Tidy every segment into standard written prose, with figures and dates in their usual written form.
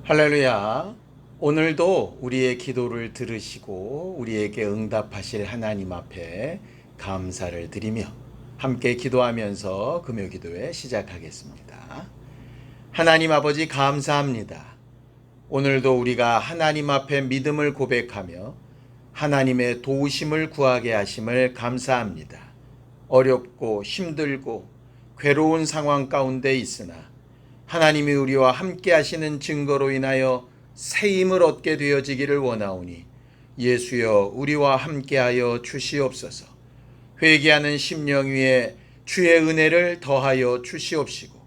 할렐루야. 오늘도 우리의 기도를 들으시고 우리에게 응답하실 하나님 앞에 감사를 드리며 함께 기도하면서 금요 기도회 시작하겠습니다. 하나님 아버지 감사합니다. 오늘도 우리가 하나님 앞에 믿음을 고백하며 하나님의 도우심을 구하게 하심을 감사합니다. 어렵고 힘들고 괴로운 상황 가운데 있으나 하나님이 우리와 함께 하시는 증거로 인하여 새 힘을 얻게 되어지기를 원하오니 예수여 우리와 함께하여 주시옵소서. 회개하는 심령 위에 주의 은혜를 더하여 주시옵시고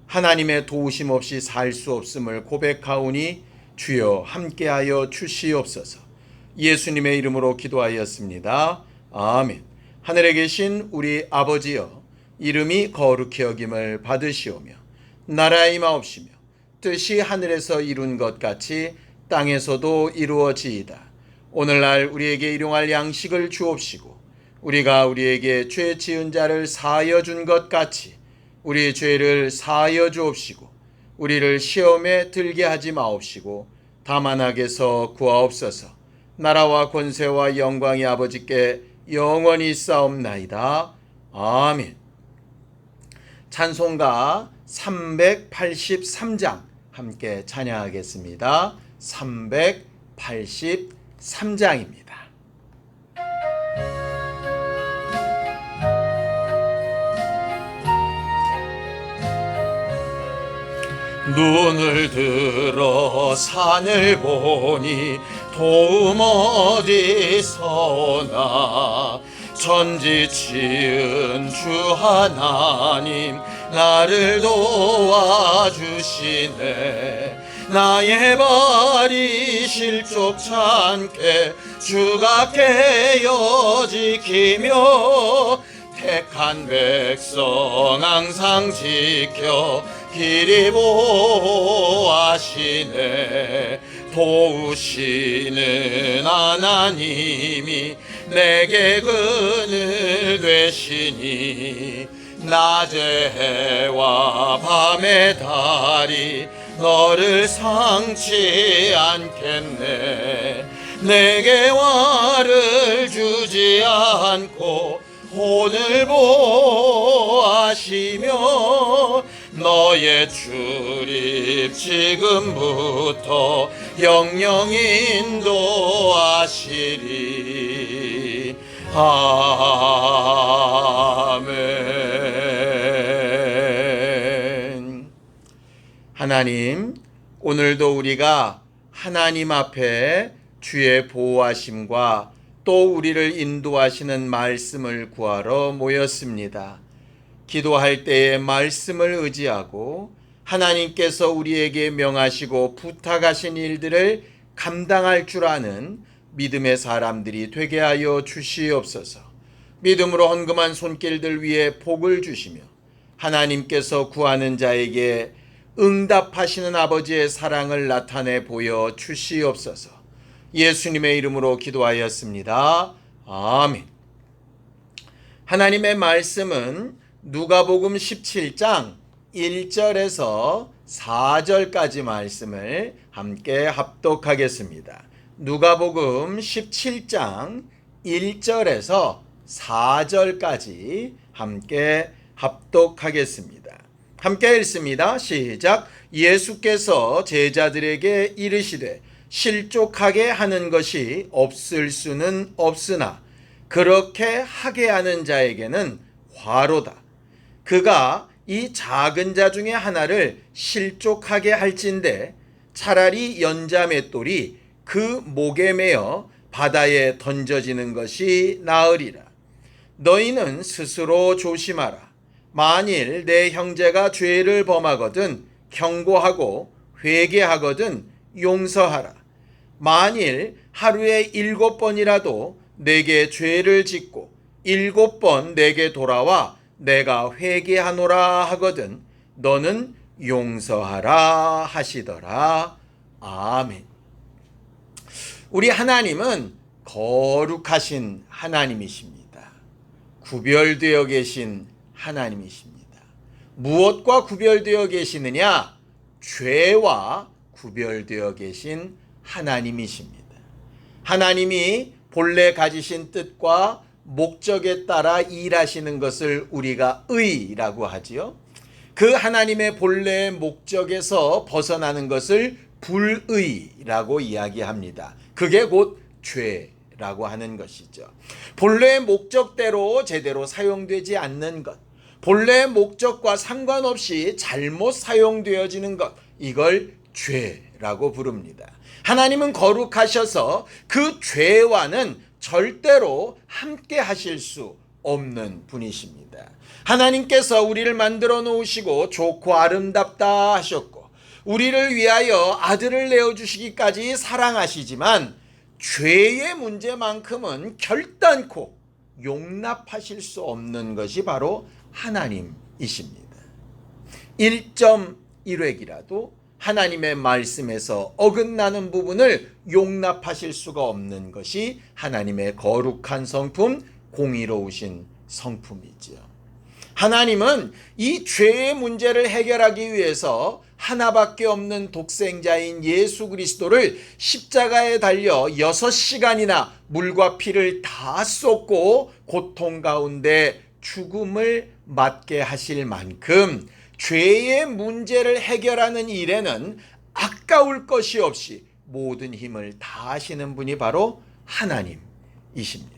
하나님의 도우심 없이 살 수 없음을 고백하오니 주여 함께하여 주시옵소서. 예수님의 이름으로 기도하였습니다. 아멘. 하늘에 계신 우리 아버지여, 이름이 거룩히 여김을 받으시오며 나라가 임하옵시며 뜻이 하늘에서 이룬 것 같이 땅에서도 이루어지이다. 오늘날 우리에게 일용할 양식을 주옵시고 우리가 우리에게 죄 지은 자를 사하여 준 것 같이 우리 죄를 사하여 주옵시고 우리를 시험에 들게 하지 마옵시고 다만 악에서 구하옵소서. 나라와 권세와 영광이 아버지께 영원히 있사옵나이다. 아멘. 찬송가 383장 함께 찬양하겠습니다. 383장입니다. 눈을 들어 산을 보니 도움 어디서 오나. 천지 지은 주 하나님 나를 도와주시네. 나의 발이 실족치 않게 주가 깨어 지키며 택한 백성 항상 지켜 길이 보호하시네. 도우시는 하나님이 내게 그늘 되시니 낮의 해와 밤의 달이 너를 상치 않겠네. 내게 화를 주지 않고 혼을 보호하시며 너의 출입 지금부터 영영 인도하시리. 아멘. 하나님, 오늘도 우리가 하나님 앞에 주의 보호하심과 또 우리를 인도하시는 말씀을 구하러 모였습니다. 기도할 때에 말씀을 의지하고 하나님께서 우리에게 명하시고 부탁하신 일들을 감당할 줄 아는 믿음의 사람들이 되게 하여 주시옵소서. 믿음으로 헌금한 손길들 위에 복을 주시며 하나님께서 구하는 자에게 응답하시는 아버지의 사랑을 나타내 보여 주시옵소서. 예수님의 이름으로 기도하였습니다. 아멘. 하나님의 말씀은 누가복음 17장 1절에서 4절까지 말씀을 함께 합독하겠습니다. 누가복음 17장 1절에서 4절까지 함께 합독하겠습니다. 함께 읽습니다. 시작. 예수께서 제자들에게 이르시되 실족하게 하는 것이 없을 수는 없으나 그렇게 하게 하는 자에게는 화로다. 그가 이 작은 자 중에 하나를 실족하게 할진대 차라리 연자맷돌이 그 목에 매어 바다에 던져지는 것이 나으리라. 너희는 스스로 조심하라. 만일 내 형제가 죄를 범하거든 경고하고 회개하거든 용서하라. 만일 하루에 7번이라도 내게 죄를 짓고 7번 내게 돌아와 내가 회개하노라 하거든 너는 용서하라 하시더라. 아멘. 우리 하나님은 거룩하신 하나님이십니다. 구별되어 계신 하나님이십니다. 무엇과 구별되어 계시느냐? 죄와 구별되어 계신 하나님이십니다. 하나님이 본래 가지신 뜻과 목적에 따라 일하시는 것을 우리가 의라고 하지요. 그 하나님의 본래의 목적에서 벗어나는 것을 불의라고 이야기합니다. 그게 곧 죄라고 하는 것이죠. 본래의 목적대로 제대로 사용되지 않는 것, 본래의 목적과 상관없이 잘못 사용되어지는 것, 이걸 죄라고 부릅니다. 하나님은 거룩하셔서 그 죄와는 절대로 함께 하실 수 없는 분이십니다. 하나님께서 우리를 만들어 놓으시고 좋고 아름답다 하셨고 우리를 위하여 아들을 내어주시기까지 사랑하시지만 죄의 문제만큼은 결단코 용납하실 수 없는 것이 바로 하나님이십니다. 1.1획이라도 하나님의 말씀에서 어긋나는 부분을 용납하실 수가 없는 것이 하나님의 거룩한 성품, 공의로우신 성품이지요. 하나님은 이 죄의 문제를 해결하기 위해서 하나밖에 없는 독생자인 예수 그리스도를 십자가에 달려 6시간이나 물과 피를 다 쏟고 고통 가운데 죽음을 맞게 하실 만큼 죄의 문제를 해결하는 일에는 아까울 것이 없이 모든 힘을 다하시는 분이 바로 하나님이십니다.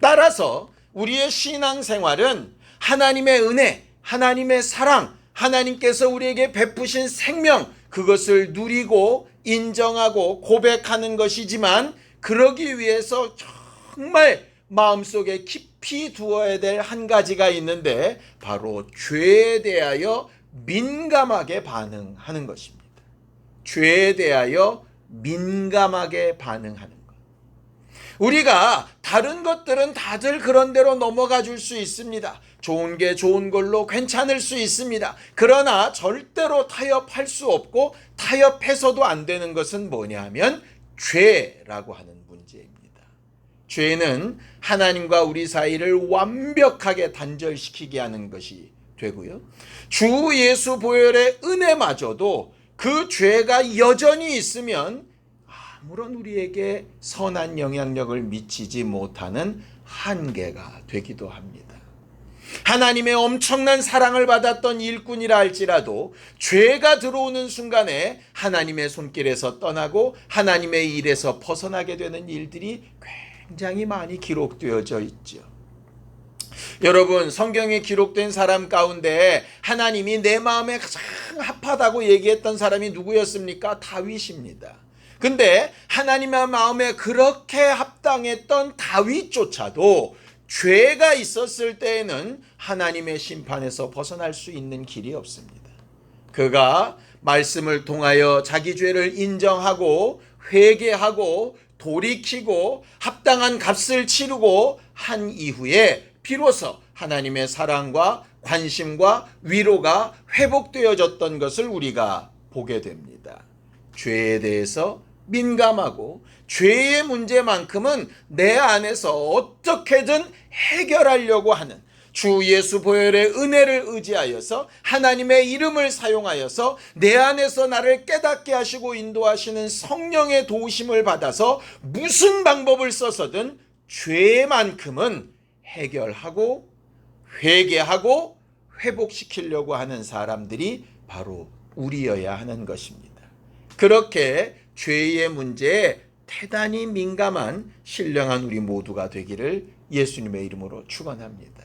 따라서 우리의 신앙생활은 하나님의 은혜, 하나님의 사랑, 하나님께서 우리에게 베푸신 생명, 그것을 누리고 인정하고 고백하는 것이지만 그러기 위해서 정말 마음속에 깊이 두어야 될 한 가지가 있는데 바로 죄에 대하여 민감하게 반응하는 것입니다. 죄에 대하여 민감하게 반응하는 것. 우리가 다른 것들은 다들 그런 대로 넘어가 줄 수 있습니다. 좋은 게 좋은 걸로 괜찮을 수 있습니다. 그러나 절대로 타협할 수 없고 타협해서도 안 되는 것은 뭐냐 하면 죄라고 하는 문제입니다. 죄는 하나님과 우리 사이를 완벽하게 단절시키게 하는 것이 되고요. 주 예수 보혈의 은혜마저도 그 죄가 여전히 있으면 아무런 우리에게 선한 영향력을 미치지 못하는 한계가 되기도 합니다. 하나님의 엄청난 사랑을 받았던 일꾼이라 할지라도 죄가 들어오는 순간에 하나님의 손길에서 떠나고 하나님의 일에서 벗어나게 되는 일들이 굉장히 많이 기록되어져 있죠. 여러분, 성경에 기록된 사람 가운데 하나님이 내 마음에 가장 합하다고 얘기했던 사람이 누구였습니까? 다윗입니다. 근데 하나님의 마음에 그렇게 합당했던 다윗조차도 죄가 있었을 때에는 하나님의 심판에서 벗어날 수 있는 길이 없습니다. 그가 말씀을 통하여 자기 죄를 인정하고 회개하고 돌이키고 합당한 값을 치르고 한 이후에 비로소 하나님의 사랑과 관심과 위로가 회복되어졌던 것을 우리가 보게 됩니다. 죄에 대해서 민감하고 죄의 문제만큼은 내 안에서 어떻게든 해결하려고 하는 주 예수 보혈의 은혜를 의지하여서 하나님의 이름을 사용하여서 내 안에서 나를 깨닫게 하시고 인도하시는 성령의 도우심을 받아서 무슨 방법을 써서든 죄만큼은 해결하고 회개하고 회복시키려고 하는 사람들이 바로 우리여야 하는 것입니다. 그렇게 죄의 문제에 대단히 민감한 신령한 우리 모두가 되기를 예수님의 이름으로 축원합니다.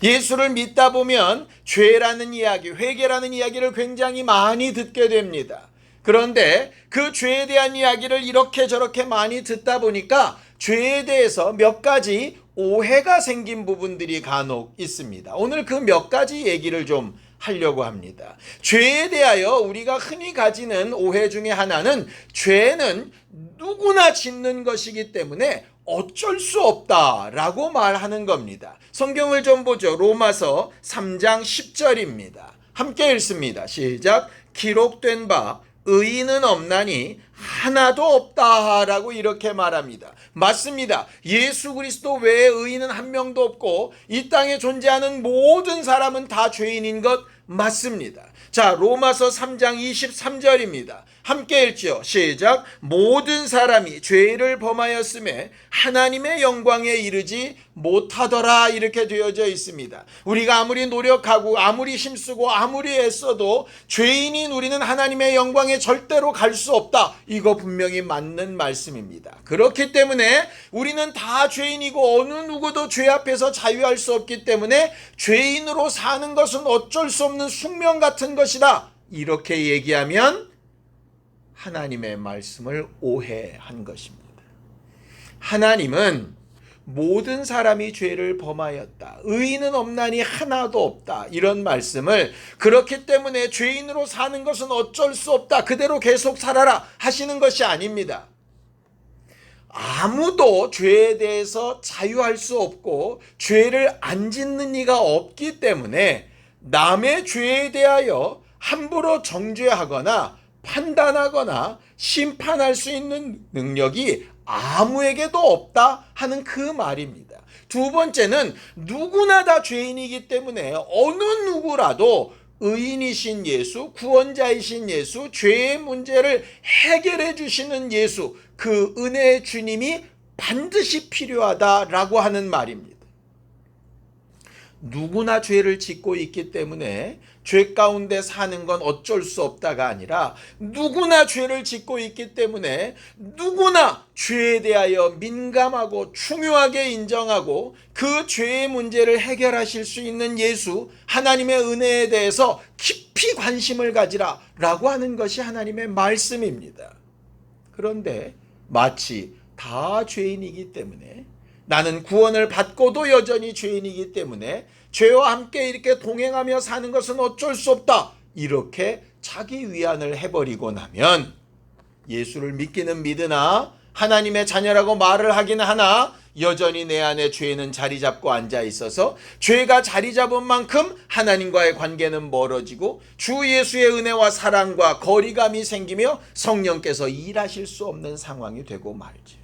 예수를 믿다 보면 죄라는 이야기, 회개라는 이야기를 굉장히 많이 듣게 됩니다. 그런데 그 죄에 대한 이야기를 이렇게 저렇게 많이 듣다 보니까 죄에 대해서 몇 가지 오해가 생긴 부분들이 간혹 있습니다. 오늘 그 몇 가지 얘기를 좀 하려고 합니다. 죄에 대하여 우리가 흔히 가지는 오해 중에 하나는 죄는 누구나 짓는 것이기 때문에 어쩔 수 없다라고 말하는 겁니다. 성경을 좀 보죠. 로마서 3장 10절입니다. 함께 읽습니다. 시작. 기록된 바 의인은 없나니 하나도 없다라고 이렇게 말합니다. 맞습니다. 예수 그리스도 외에 의인은 한 명도 없고 이 땅에 존재하는 모든 사람은 다 죄인인 것 맞습니다. 자, 로마서 3장 23절입니다. 함께 읽죠. 시작. 모든 사람이 죄를 범하였음에 하나님의 영광에 이르지 못하더라, 이렇게 되어져 있습니다. 우리가 아무리 노력하고 아무리 힘쓰고 아무리 애써도 죄인인 우리는 하나님의 영광에 절대로 갈 수 없다. 이거 분명히 맞는 말씀입니다. 그렇기 때문에 우리는 다 죄인이고 어느 누구도 죄 앞에서 자유할 수 없기 때문에 죄인으로 사는 것은 어쩔 수 없는 숙명 같은 것이다. 이렇게 얘기하면 하나님의 말씀을 오해한 것입니다. 하나님은 모든 사람이 죄를 범하였다, 의인은 없나니 하나도 없다, 이런 말씀을, 그렇기 때문에 죄인으로 사는 것은 어쩔 수 없다, 그대로 계속 살아라 하시는 것이 아닙니다. 아무도 죄에 대해서 자유할 수 없고 죄를 안 짓는 이가 없기 때문에 남의 죄에 대하여 함부로 정죄하거나 판단하거나 심판할 수 있는 능력이 아무에게도 없다 하는 그 말입니다. 두 번째는 누구나 다 죄인이기 때문에 어느 누구라도 의인이신 예수, 구원자이신 예수, 죄의 문제를 해결해 주시는 예수, 그 은혜의 주님이 반드시 필요하다라고 하는 말입니다. 누구나 죄를 짓고 있기 때문에 죄 가운데 사는 건 어쩔 수 없다가 아니라 누구나 죄를 짓고 있기 때문에 누구나 죄에 대하여 민감하고 중요하게 인정하고 그 죄의 문제를 해결하실 수 있는 예수, 하나님의 은혜에 대해서 깊이 관심을 가지라 라고 하는 것이 하나님의 말씀입니다. 그런데 마치 다 죄인이기 때문에, 나는 구원을 받고도 여전히 죄인이기 때문에 죄와 함께 이렇게 동행하며 사는 것은 어쩔 수 없다, 이렇게 자기 위안을 해버리고 나면 예수를 믿기는 믿으나 하나님의 자녀라고 말을 하긴 하나 여전히 내 안에 죄는 자리 잡고 앉아 있어서 죄가 자리 잡은 만큼 하나님과의 관계는 멀어지고 주 예수의 은혜와 사랑과 거리감이 생기며 성령께서 일하실 수 없는 상황이 되고 말이죠.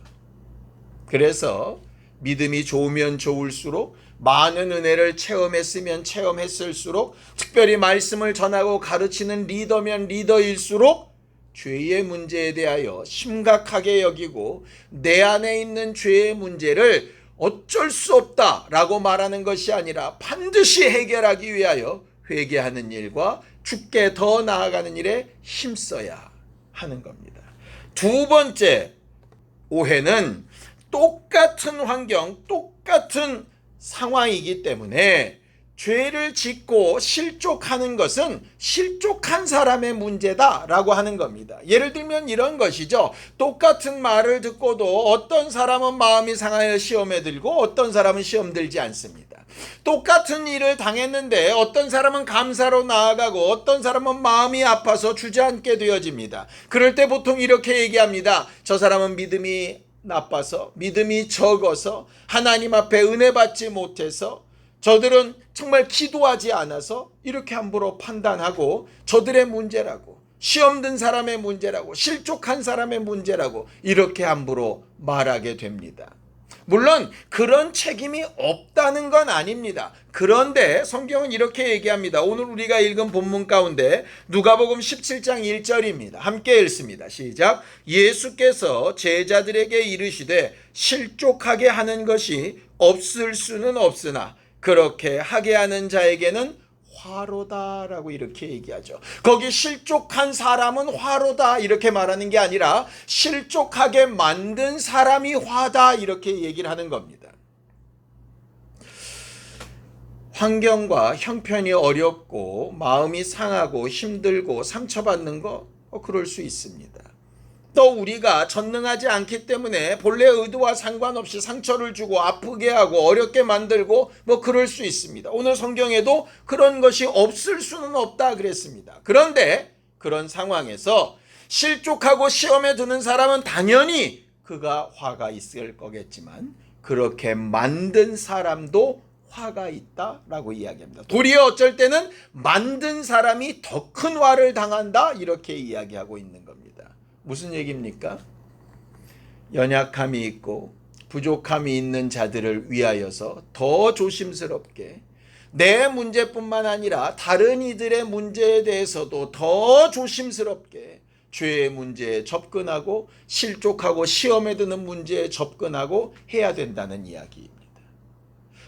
그래서 믿음이 좋으면 좋을수록, 많은 은혜를 체험했으면 체험했을수록, 특별히 말씀을 전하고 가르치는 리더면 리더일수록 죄의 문제에 대하여 심각하게 여기고 내 안에 있는 죄의 문제를 어쩔 수 없다라고 말하는 것이 아니라 반드시 해결하기 위하여 회개하는 일과 주께 더 나아가는 일에 힘써야 하는 겁니다. 두 번째 오해는 똑같은 환경, 똑같은 상황이기 때문에 죄를 짓고 실족하는 것은 실족한 사람의 문제다라고 하는 겁니다. 예를 들면 이런 것이죠. 똑같은 말을 듣고도 어떤 사람은 마음이 상하여 시험에 들고 어떤 사람은 시험 들지 않습니다. 똑같은 일을 당했는데 어떤 사람은 감사로 나아가고 어떤 사람은 마음이 아파서 주저앉게 되어집니다. 그럴 때 보통 이렇게 얘기합니다. 저 사람은 믿음이 나빠서, 믿음이 적어서, 하나님 앞에 은혜 받지 못해서, 저들은 정말 기도하지 않아서 이렇게 함부로 판단하고 저들의 문제라고, 시험 든 사람의 문제라고, 실족한 사람의 문제라고 이렇게 함부로 말하게 됩니다. 물론 그런 책임이 없다는 건 아닙니다. 그런데 성경은 이렇게 얘기합니다. 오늘 우리가 읽은 본문 가운데 누가복음 17장 1절입니다. 함께 읽습니다. 시작. 예수께서 제자들에게 이르시되 실족하게 하는 것이 없을 수는 없으나 그렇게 하게 하는 자에게는 화로다라고 이렇게 얘기하죠. 거기 실족한 사람은 화로다 이렇게 말하는 게 아니라 실족하게 만든 사람이 화다 이렇게 얘기를 하는 겁니다. 환경과 형편이 어렵고 마음이 상하고 힘들고 상처받는 거 그럴 수 있습니다. 또 우리가 전능하지 않기 때문에 본래 의도와 상관없이 상처를 주고 아프게 하고 어렵게 만들고 그럴 수 있습니다. 오늘 성경에도 그런 것이 없을 수는 없다 그랬습니다. 그런데 그런 상황에서 실족하고 시험에 드는 사람은 당연히 그가 화가 있을 거겠지만 그렇게 만든 사람도 화가 있다라고 이야기합니다. 도리어 어쩔 때는 만든 사람이 더 큰 화를 당한다 이렇게 이야기하고 있는 겁니다. 무슨 얘기입니까? 연약함이 있고 부족함이 있는 자들을 위하여서 더 조심스럽게 내 문제뿐만 아니라 다른 이들의 문제에 대해서도 더 조심스럽게 죄의 문제에 접근하고 실족하고 시험에 드는 문제에 접근하고 해야 된다는 이야기입니다.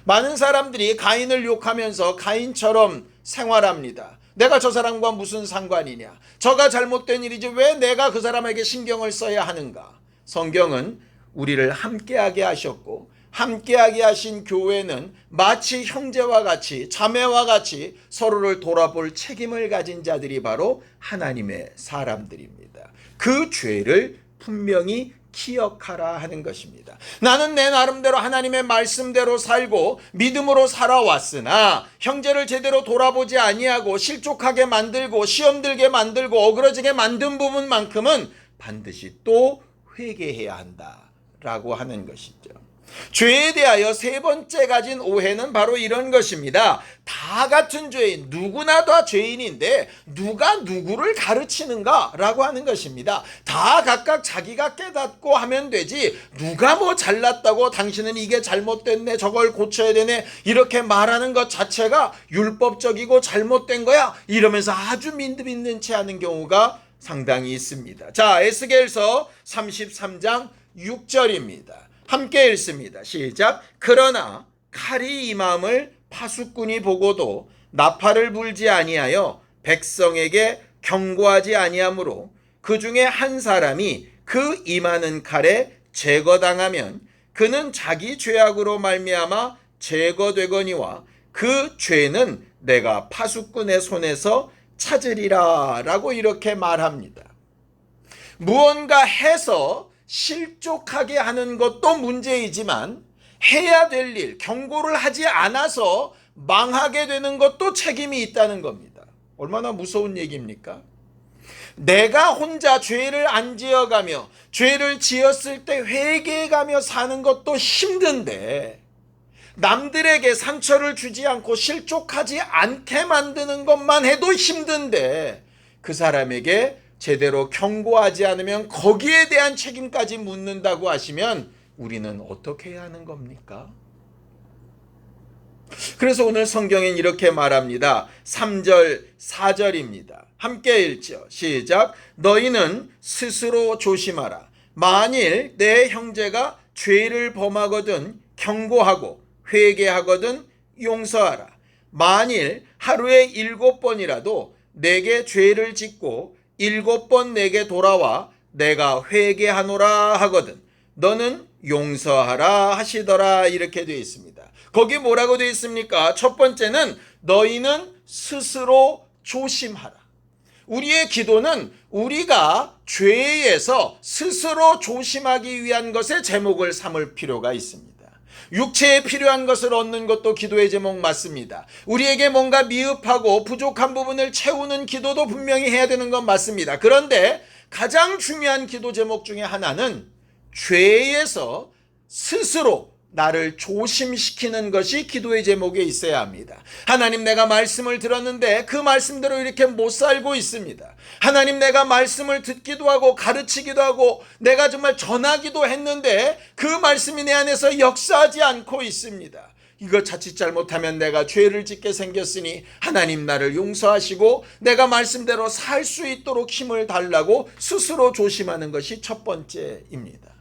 많은 사람들이 가인을 욕하면서 가인처럼 생활합니다. 내가 저 사람과 무슨 상관이냐? 저가 잘못된 일이지 왜 내가 그 사람에게 신경을 써야 하는가? 성경은 우리를 함께하게 하셨고 함께하게 하신 교회는 마치 형제와 같이 자매와 같이 서로를 돌아볼 책임을 가진 자들이 바로 하나님의 사람들입니다. 그 죄를 분명히 기억하라 하는 것입니다. 나는 내 나름대로 하나님의 말씀대로 살고 믿음으로 살아왔으나 형제를 제대로 돌아보지 아니하고 실족하게 만들고 시험 들게 만들고 어그러지게 만든 부분만큼은 반드시 또 회개해야 한다라고 하는 것이죠. 죄에 대하여 세 번째 가진 오해는 바로 이런 것입니다. 다 같은 죄인, 누구나 다 죄인인데 누가 누구를 가르치는가 라고 하는 것입니다. 다 각각 자기가 깨닫고 하면 되지 누가 뭐 잘났다고 당신은 이게 잘못됐네 저걸 고쳐야 되네 이렇게 말하는 것 자체가 율법적이고 잘못된 거야 이러면서 아주 믿는 채 하는 경우가 상당히 있습니다. 자, 에스겔서 33장 6절입니다. 함께 읽습니다. 시작. 그러나 칼이 임함을 파수꾼이 보고도 나팔을 불지 아니하여 백성에게 경고하지 아니하므로 그 중에 한 사람이 그 임하는 칼에 제거당하면 그는 자기 죄악으로 말미암아 제거되거니와 그 죄는 내가 파수꾼의 손에서 찾으리라 라고 이렇게 말합니다. 무언가 해서 실족하게 하는 것도 문제이지만 해야 될 일, 경고를 하지 않아서 망하게 되는 것도 책임이 있다는 겁니다. 얼마나 무서운 얘기입니까? 내가 혼자 죄를 안 지어가며 죄를 지었을 때 회개해가며 사는 것도 힘든데 남들에게 상처를 주지 않고 실족하지 않게 만드는 것만 해도 힘든데 그 사람에게 제대로 경고하지 않으면 거기에 대한 책임까지 묻는다고 하시면 우리는 어떻게 해야 하는 겁니까? 그래서 오늘 성경엔 이렇게 말합니다. 3절 4절입니다. 함께 읽죠. 시작. 너희는 스스로 조심하라. 만일 내 형제가 죄를 범하거든 경고하고 회개하거든 용서하라. 만일 하루에 7번이라도 내게 죄를 짓고 7번 내게 돌아와 내가 회개하노라 하거든 너는 용서하라 하시더라 이렇게 되어 있습니다. 거기 뭐라고 되어 있습니까? 첫 번째는 너희는 스스로 조심하라. 우리의 기도는 우리가 죄에서 스스로 조심하기 위한 것에 제목을 삼을 필요가 있습니다. 육체에 필요한 것을 얻는 것도 기도의 제목 맞습니다. 우리에게 뭔가 미흡하고 부족한 부분을 채우는 기도도 분명히 해야 되는 건 맞습니다. 그런데 가장 중요한 기도 제목 중에 하나는 죄에서 스스로 나를 조심시키는 것이 기도의 제목에 있어야 합니다. 하나님 내가 말씀을 들었는데 그 말씀대로 이렇게 못 살고 있습니다. 하나님 내가 말씀을 듣기도 하고 가르치기도 하고 내가 정말 전하기도 했는데 그 말씀이 내 안에서 역사하지 않고 있습니다. 이거 자칫 잘못하면 내가 죄를 짓게 생겼으니 하나님 나를 용서하시고 내가 말씀대로 살 수 있도록 힘을 달라고 스스로 조심하는 것이 첫 번째입니다.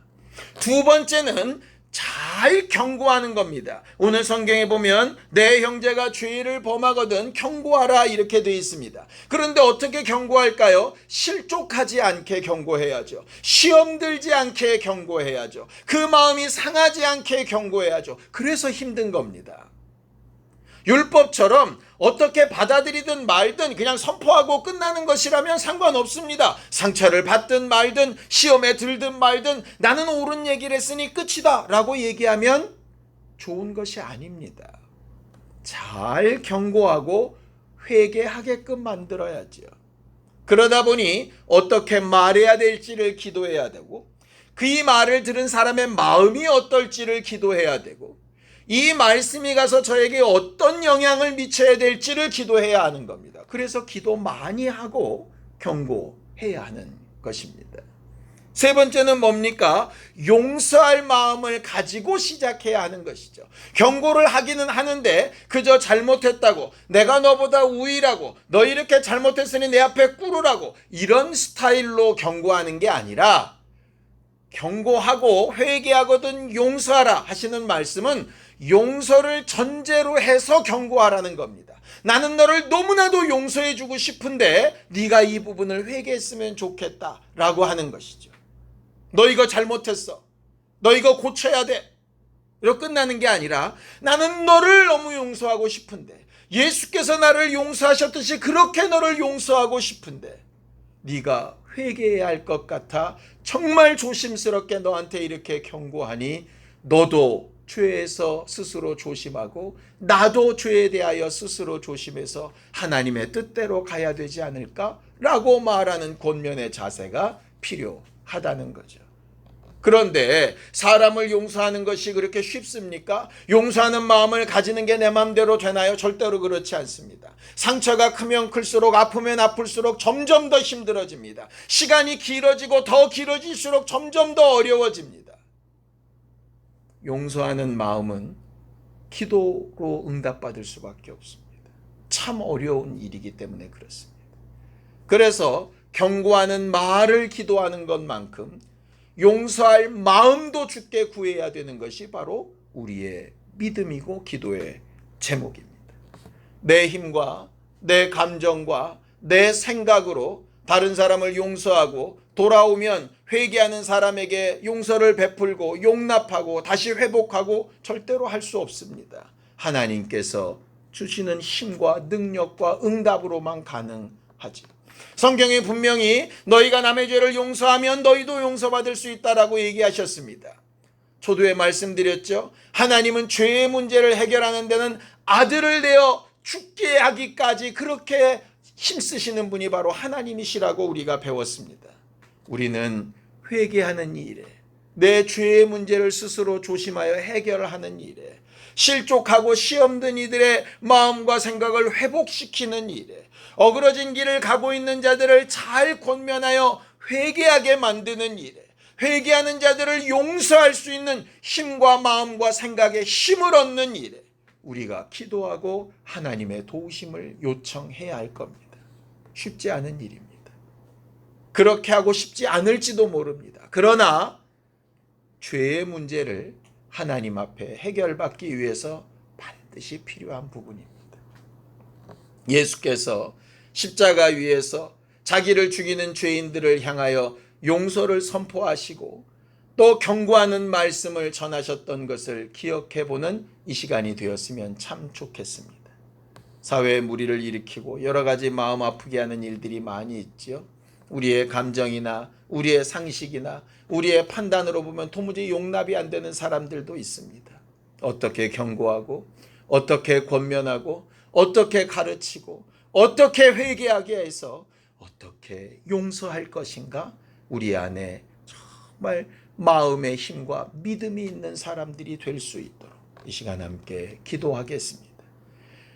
두 번째는 잘 경고하는 겁니다. 오늘 성경에 보면 내 형제가 죄를 범하거든 경고하라 이렇게 되어 있습니다. 그런데 어떻게 경고할까요? 실족하지 않게 경고해야죠. 시험 들지 않게 경고해야죠. 그 마음이 상하지 않게 경고해야죠. 그래서 힘든 겁니다. 율법처럼 어떻게 받아들이든 말든 그냥 선포하고 끝나는 것이라면 상관없습니다. 상처를 받든 말든 시험에 들든 말든 나는 옳은 얘기를 했으니 끝이다 라고 얘기하면 좋은 것이 아닙니다. 잘 경고하고 회개하게끔 만들어야죠. 그러다 보니 어떻게 말해야 될지를 기도해야 되고 그 말을 들은 사람의 마음이 어떨지를 기도해야 되고 이 말씀이 가서 저에게 어떤 영향을 미쳐야 될지를 기도해야 하는 겁니다. 그래서 기도 많이 하고 경고해야 하는 것입니다. 세 번째는 뭡니까? 용서할 마음을 가지고 시작해야 하는 것이죠. 경고를 하기는 하는데 그저 잘못했다고, 내가 너보다 우위라고, 너 이렇게 잘못했으니 내 앞에 꿇으라고, 이런 스타일로 경고하는 게 아니라, 경고하고 회개하거든 용서하라 하시는 말씀은 용서를 전제로 해서 경고하라는 겁니다. 나는 너를 너무나도 용서해 주고 싶은데 네가 이 부분을 회개했으면 좋겠다라고 하는 것이죠. 너 이거 잘못했어. 너 이거 고쳐야 돼. 이렇게 끝나는 게 아니라, 나는 너를 너무 용서하고 싶은데, 예수께서 나를 용서하셨듯이 그렇게 너를 용서하고 싶은데 네가 회개해야 할 것 같아 정말 조심스럽게 너한테 이렇게 경고하니, 너도 죄에서 스스로 조심하고 나도 죄에 대하여 스스로 조심해서 하나님의 뜻대로 가야 되지 않을까라고 말하는 권면의 자세가 필요하다는 거죠. 그런데 사람을 용서하는 것이 그렇게 쉽습니까? 용서하는 마음을 가지는 게 내 마음대로 되나요? 절대로 그렇지 않습니다. 상처가 크면 클수록, 아프면 아플수록 점점 더 힘들어집니다. 시간이 길어지고 더 길어질수록 점점 더 어려워집니다. 용서하는 마음은 기도로 응답받을 수밖에 없습니다. 참 어려운 일이기 때문에 그렇습니다. 그래서 경고하는 말을 기도하는 것만큼 용서할 마음도 주께 구해야 되는 것이 바로 우리의 믿음이고 기도의 제목입니다. 내 힘과 내 감정과 내 생각으로 다른 사람을 용서하고 돌아오면 회개하는 사람에게 용서를 베풀고 용납하고 다시 회복하고 절대로 할 수 없습니다. 하나님께서 주시는 힘과 능력과 응답으로만 가능하지. 성경에 분명히 너희가 남의 죄를 용서하면 너희도 용서받을 수 있다라고 얘기하셨습니다. 초두에 말씀드렸죠. 하나님은 죄의 문제를 해결하는 데는 아들을 내어 죽게 하기까지 그렇게 힘쓰시는 분이 바로 하나님이시라고 우리가 배웠습니다. 우리는 회개하는 일에, 내 죄의 문제를 스스로 조심하여 해결하는 일에, 실족하고 시험든 이들의 마음과 생각을 회복시키는 일에, 어그러진 길을 가고 있는 자들을 잘 권면하여 회개하게 만드는 일에, 회개하는 자들을 용서할 수 있는 힘과 마음과 생각에 힘을 얻는 일에 우리가 기도하고 하나님의 도우심을 요청해야 할 겁니다. 쉽지 않은 일입니다. 그렇게 하고 싶지 않을지도 모릅니다. 그러나 죄의 문제를 하나님 앞에 해결받기 위해서 반드시 필요한 부분입니다. 예수께서 십자가 위에서 자기를 죽이는 죄인들을 향하여 용서를 선포하시고 또 경고하는 말씀을 전하셨던 것을 기억해보는 이 시간이 되었으면 참 좋겠습니다. 사회에 무리를 일으키고 여러 가지 마음 아프게 하는 일들이 많이 있지요. 우리의 감정이나 우리의 상식이나 우리의 판단으로 보면 도무지 용납이 안 되는 사람들도 있습니다. 어떻게 경고하고 어떻게 권면하고 어떻게 가르치고 어떻게 회개하게 해서 어떻게 용서할 것인가, 우리 안에 정말 마음의 힘과 믿음이 있는 사람들이 될 수 있도록 이 시간 함께 기도하겠습니다.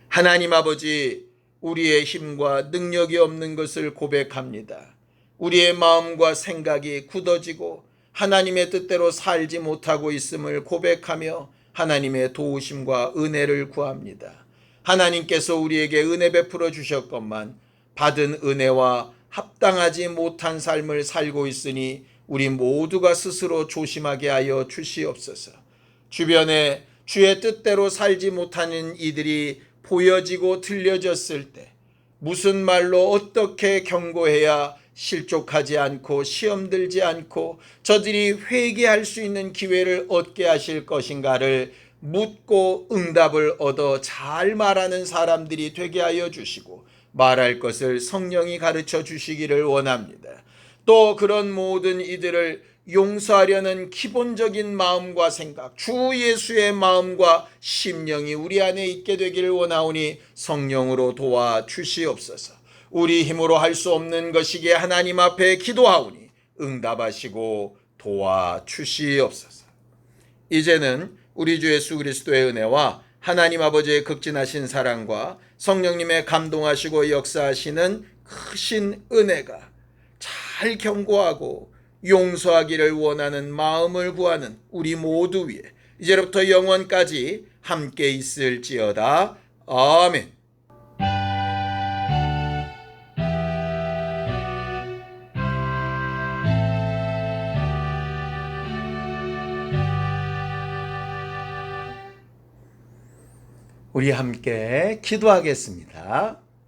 하나님 아버지, 우리의 힘과 능력이 없는 것을 고백합니다. 우리의 마음과 생각이 굳어지고 하나님의 뜻대로 살지 못하고 있음을 고백하며 하나님의 도우심과 은혜를 구합니다. 하나님께서 우리에게 은혜 베풀어 주셨건만 받은 은혜와 합당하지 못한 삶을 살고 있으니 우리 모두가 스스로 조심하게 하여 주시옵소서. 주변에 주의 뜻대로 살지 못하는 이들이 보여지고 들려졌을 때 무슨 말로 어떻게 경고해야 실족하지 않고 시험 들지 않고 저들이 회개할 수 있는 기회를 얻게 하실 것인가를 묻고 응답을 얻어 잘 말하는 사람들이 되게 하여 주시고 말할 것을 성령이 가르쳐 주시기를 원합니다. 또 그런 모든 이들을 용서하려는 기본적인 마음과 생각, 주 예수의 마음과 심령이 우리 안에 있게 되기를 원하오니 성령으로 도와 주시옵소서. 우리 힘으로 할 수 없는 것이기에 하나님 앞에 기도하오니 응답하시고 도와 주시옵소서. 이제는 우리 주 예수 그리스도의 은혜와 하나님 아버지의 극진하신 사랑과 성령님의 감동하시고 역사하시는 크신 은혜가 잘 경고하고 용서하기를 원하는 마음을 구하는 우리 모두 위에 이제부터 영원까지 함께 있을지어다. 아멘. 우리 함께 기도하겠습니다.